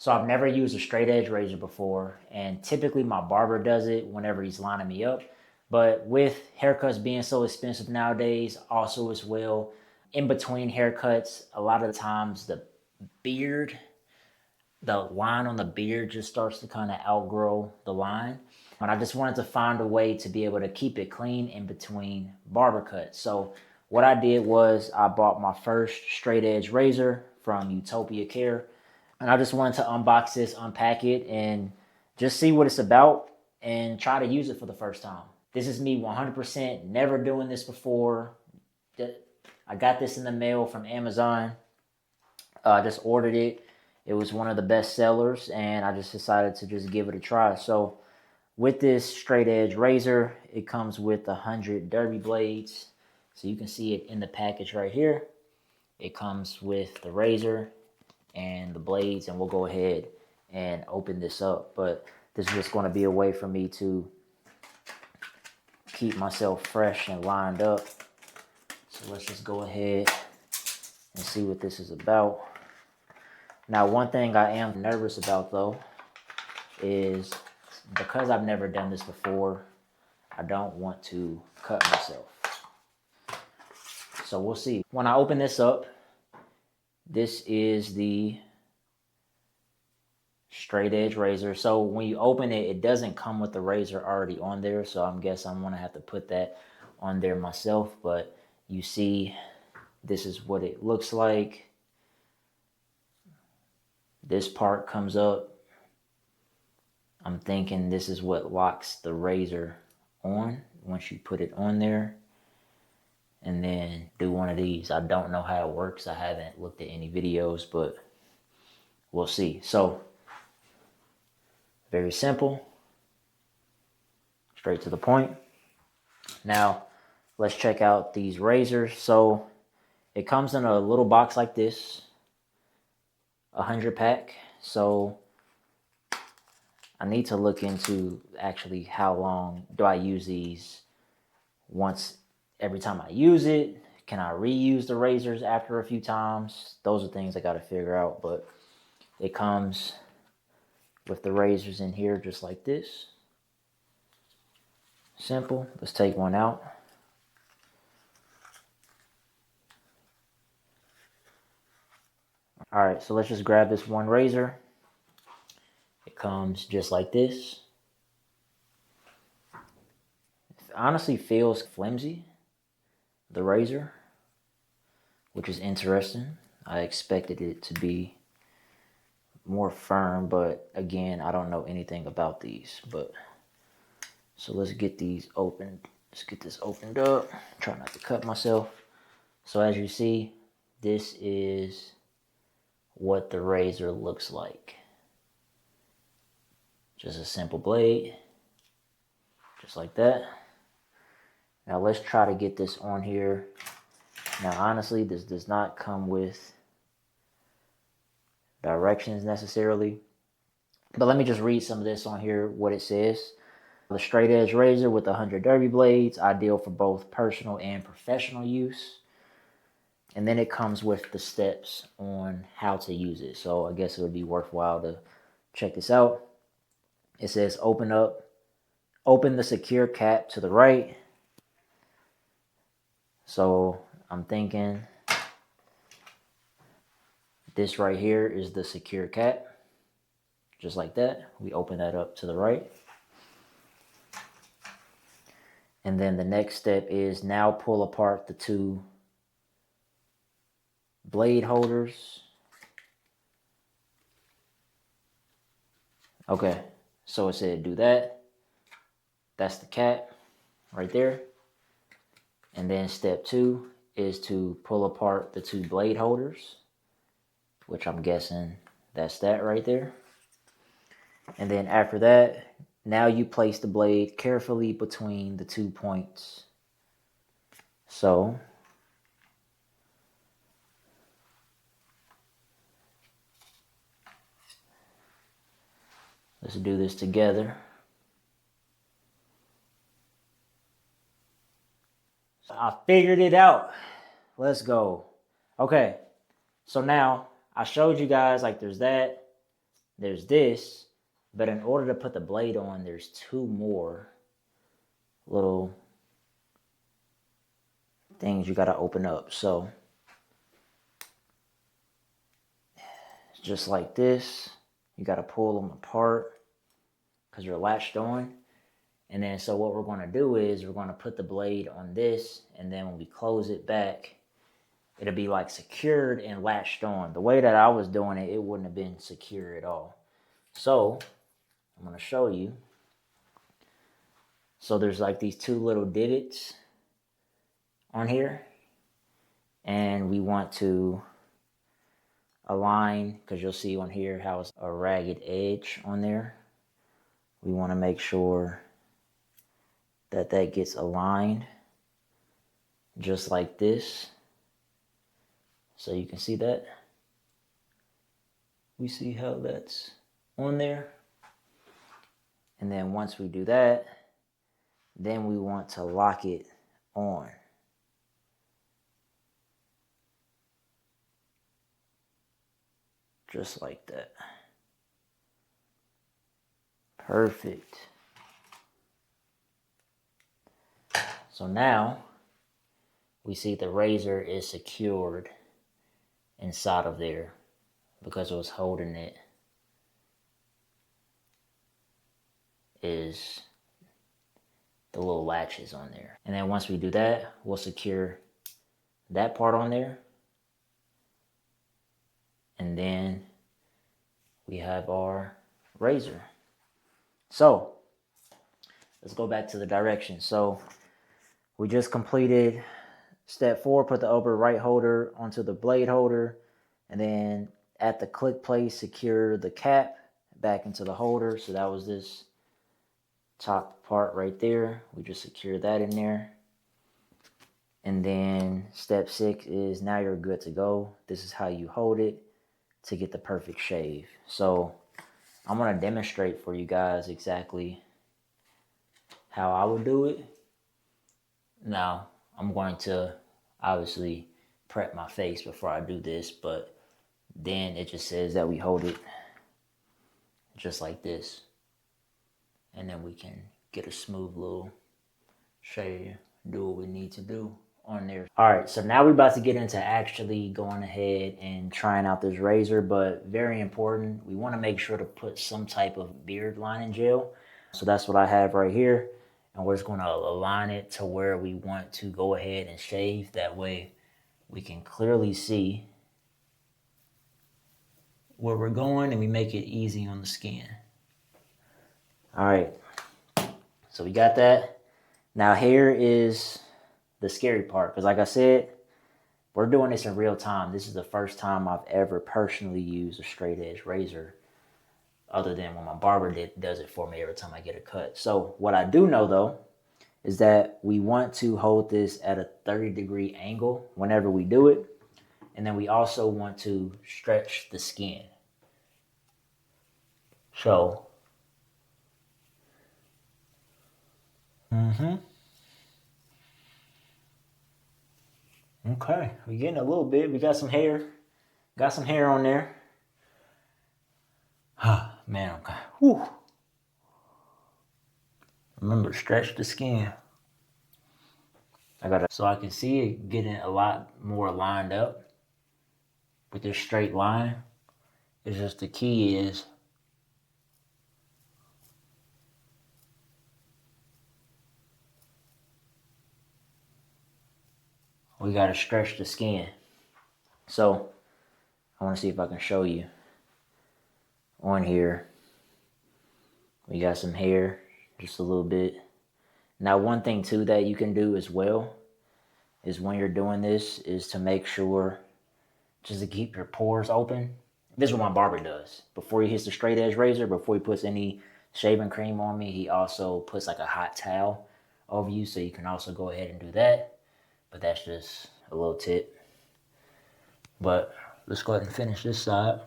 So I've never used a straight edge razor before, and typically my barber does it whenever he's lining me up. But with haircuts being so expensive nowadays, also as well, in between haircuts, a lot of the times beard, the line on the beard just starts to kind of outgrow the line. And I just wanted to find a way to be able to keep it clean in between barber cuts. So what I did was I bought my first straight edge razor from Utopia Care. And I just wanted to unbox this, unpack it, and just see what it's about and try to use it for the first time. This is me 100%, never doing this before. I got this in the mail from Amazon. I just ordered it. It was one of the best sellers, and I just decided to just give it a try. So with this straight edge razor, it comes with 100 derby blades. So you can see it in the package right here. It comes with the razor and the blades, and we'll go ahead and open this up. But this is just going to be a way for me to keep myself fresh and lined up. So let's just go ahead and see what this is about. Now, one thing I am nervous about though is because I've never done this before, I don't want to cut myself. So we'll see. When I open this up, this is the straight edge razor. So when you open it, it doesn't come with the razor already on there. So I guess I'm gonna have to put that on there myself. But you see, this is what it looks like. This part comes up. I'm thinking this is what locks the razor on once you put it on there. And then do one of these. I don't know how it works. I haven't looked at any videos, but we'll see. So, very simple. Straight to the point. Now, let's check out these razors. So, it comes in a little box like this. 100 pack. So, I need to look into actually how long do I use these once every time I use it. Can I reuse the razors after a few times? Those are things I got to figure out, but it comes with the razors in here just like this. Simple. Let's take one out. All right, so let's just grab this one razor. It comes just like this. It honestly feels flimsy, the razor, which is interesting. I expected it to be more firm, but again, I don't know anything about these. But so let's get these opened. Let's get this opened up. Try not to cut myself. So as you see, this is what the razor looks like. Just a simple blade, just like that. Now let's try to get this on here. Now honestly, this does not come with directions necessarily, but let me just read some of this on here, what it says. The straight edge razor with 100 derby blades, ideal for both personal and professional use. And then it comes with the steps on how to use it. So I guess it would be worthwhile to check this out. It says open the secure cap to the right. So I'm thinking this right here is the secure cap. Just like that. We open that up to the right. And then the next step is now pull apart the two blade holders. Okay, so it said do that. That's the cap right there. And then step 2 is to pull apart the two blade holders, which I'm guessing that's that right there. And then after that, now you place the blade carefully between the 2 points. So let's do this together. I figured it out. Let's go. Okay, so now I showed you guys like there's that. there's this, but in order to put the blade on, there's two more little things you gotta open up. So just like this, you gotta pull them apart because you're latched on. And then so what we're gonna do is we're gonna put the blade on this, and then when we close it back, it'll be like secured and latched on. The way that I was doing it, it wouldn't have been secure at all. So I'm gonna show you. So there's like these two little divots on here, and we want to align, because you'll see on here how it's a ragged edge on there. We want to make sure that that gets aligned just like this. So you can see that. We see how that's on there. And then once we do that, then we want to lock it on. Just like that. Perfect. So now we see the razor is secured inside of there because what's holding it is the little latches on there. And then once we do that, we'll secure that part on there. And then we have our razor. So let's go back to the directions. So we just completed step 4, put the upper right holder onto the blade holder, and then at the click place, secure the cap back into the holder. So that was this top part right there. We just secure that in there. And then step 6 is now you're good to go. This is how you hold it to get the perfect shave. So I'm going to demonstrate for you guys exactly how I would do it. Now, I'm going to obviously prep my face before I do this, but then it just says that we hold it just like this. And then we can get a smooth little shave, do what we need to do on there. All right, so now we're about to get into actually going ahead and trying out this razor, but very important, we want to make sure to put some type of beard lining gel. So that's what I have right here, and we're just going to align it to where we want to go ahead and shave. That way we can clearly see where we're going and we make it easy on the skin. All right, so we got that. Now here is the scary part, because like I said, we're doing this in real time. This is the first time I've ever personally used a straight edge razor, other than when my barber does it for me every time I get a cut. So what I do know though is that we want to hold this at a 30-degree angle whenever we do it, and then we also want to stretch the skin. So okay, we're getting a little bit. We got some hair. Got some hair on there. Man, okay. Whew. Remember, stretch the skin. So I can see it getting a lot more lined up with this straight line. It's just the key is we gotta stretch the skin. So I want to see if I can show you on here. We got some hair, just a little bit. Now, one thing too that you can do as well is when you're doing this is to make sure just to keep your pores open. This is what my barber does. Before he hits the straight edge razor, before he puts any shaving cream on me, he also puts like a hot towel over you, so you can also go ahead and do that. But that's just a little tip. But let's go ahead and finish this side.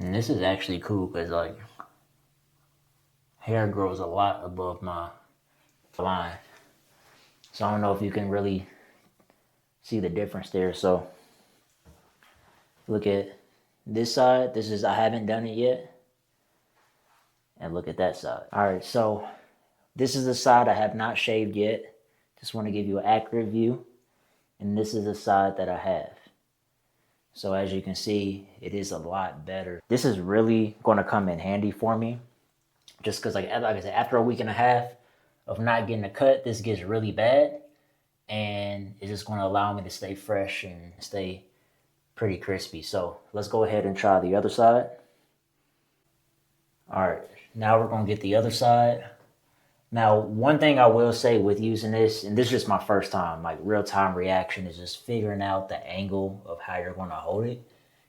And this is actually cool because like hair grows a lot above my line. So I don't know if you can really see the difference there. So look at this side. This is, I haven't done it yet. And look at that side. All right, so this is the side I have not shaved yet. Just want to give you an accurate view. And this is the side that I have. So as you can see, it is a lot better. This is really going to come in handy for me. Just because like I said, after a week and a half of not getting a cut, this gets really bad. And it's just going to allow me to stay fresh and stay pretty crispy. So let's go ahead and try the other side. All right, now we're going to get the other side. Now, one thing I will say with using this, and this is just my first time, like real-time reaction, is just figuring out the angle of how you're going to hold it.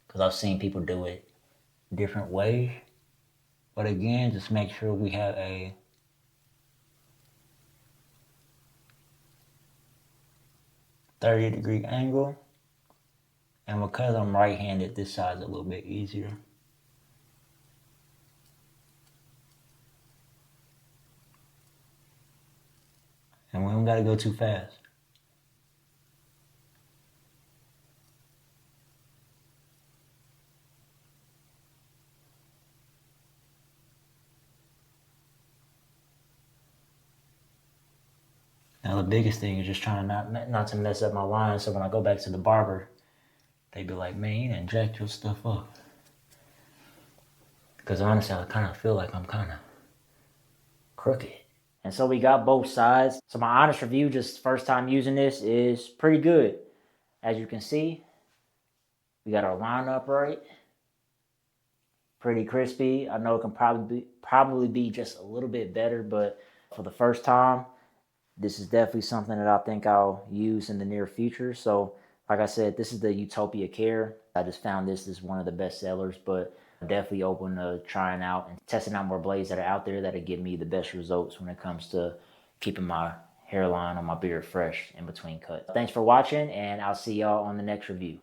Because I've seen people do it different ways. But again, just make sure we have a -30-degree angle. And because I'm right-handed, this side's a little bit easier. And we don't gotta go too fast. Now the biggest thing is just trying not to mess up my line, so when I go back to the barber, they be like, man, you done jacked your stuff up. Because honestly, I kind of feel like I'm kind of crooked. And so we got both sides. So my honest review, just first time using this, is pretty good. As you can see, we got our line up right. Pretty crispy. I know it can probably be just a little bit better, but for the first time, this is definitely something that I think I'll use in the near future. So like I said, this is the Utopia Care. I just found this as one of the best sellers, but I'm definitely open to trying out and testing out more blades that are out there that'll give me the best results when it comes to keeping my hairline on my beard fresh in between cuts. Thanks for watching, and I'll see y'all on the next review.